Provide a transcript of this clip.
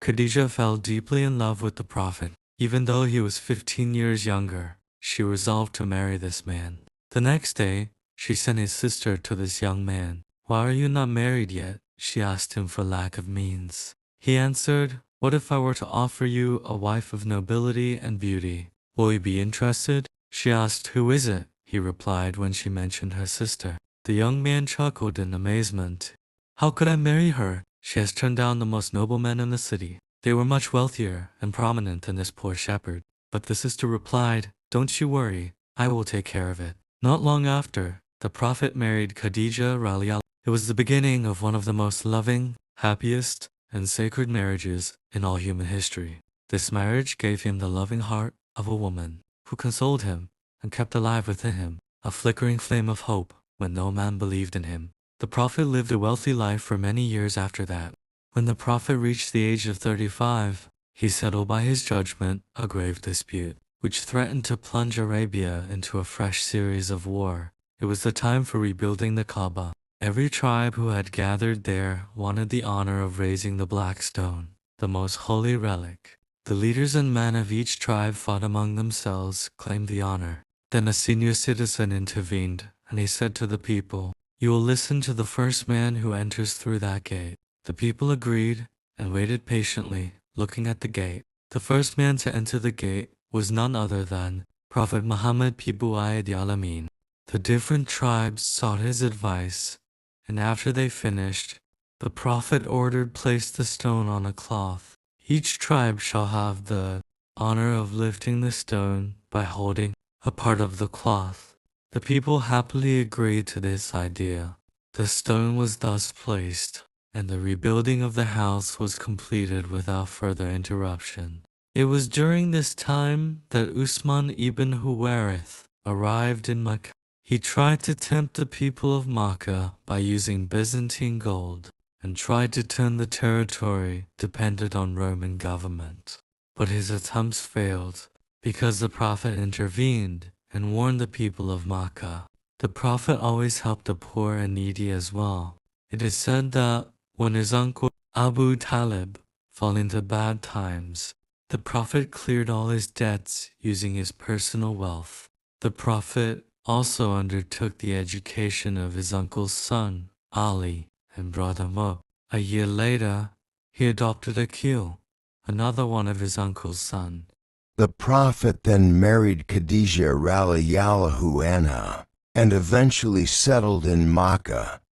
Khadija fell deeply in love with the Prophet. Even though he was 15 years younger, she resolved to marry this man. The next day, she sent his sister to this young man. "Why are you not married yet?" she asked him for lack of means. He answered, "What if I were to offer you a wife of nobility and beauty? Will you be interested?" She asked, "Who is it?" He replied when she mentioned her sister. The young man chuckled in amazement. "How could I marry her? She has turned down the most noble men in the city. They were much wealthier and prominent than this poor shepherd." But the sister replied, "Don't you worry, I will take care of it." Not long after, the Prophet married Khadija radiallahu. It was the beginning of one of the most loving, happiest, and sacred marriages in all human history. This marriage gave him the loving heart of a woman who consoled him and kept alive within him a flickering flame of hope when no man believed in him. The Prophet lived a wealthy life for many years after that. When the Prophet reached the age of 35, he settled by his judgment a grave dispute, which threatened to plunge Arabia into a fresh series of war. It was the time for rebuilding the Kaaba. Every tribe who had gathered there wanted the honor of raising the black stone, the most holy relic. The leaders and men of each tribe fought among themselves, claimed the honor. Then a senior citizen intervened, and he said to the people, "You will listen to the first man who enters through that gate." The people agreed and waited patiently, looking at the gate. The first man to enter the gate was none other than Prophet Muhammad Pibu'ayed Yalamin. The different tribes sought his advice, and after they finished, the Prophet ordered place the stone on a cloth. Each tribe shall have the honor of lifting the stone by holding a part of the cloth. The people happily agreed to this idea. The stone was thus placed, and the rebuilding of the house was completed without further interruption. It was during this time that Usman ibn Huwairith arrived in Mecca. He tried to tempt the people of Makkah by using Byzantine gold and tried to turn the territory dependent on Roman government. But his attempts failed because the Prophet intervened and warned the people of Makkah. The Prophet always helped the poor and needy as well. It is said that when his uncle Abu Talib fell into bad times, the Prophet cleared all his debts using his personal wealth. The Prophet also undertook the education of his uncle's son, Ali, and brought him up. A year later, he adopted Akil, another one of his uncle's son. The Prophet then married Khadija radiallahu anha and eventually settled in Makkah.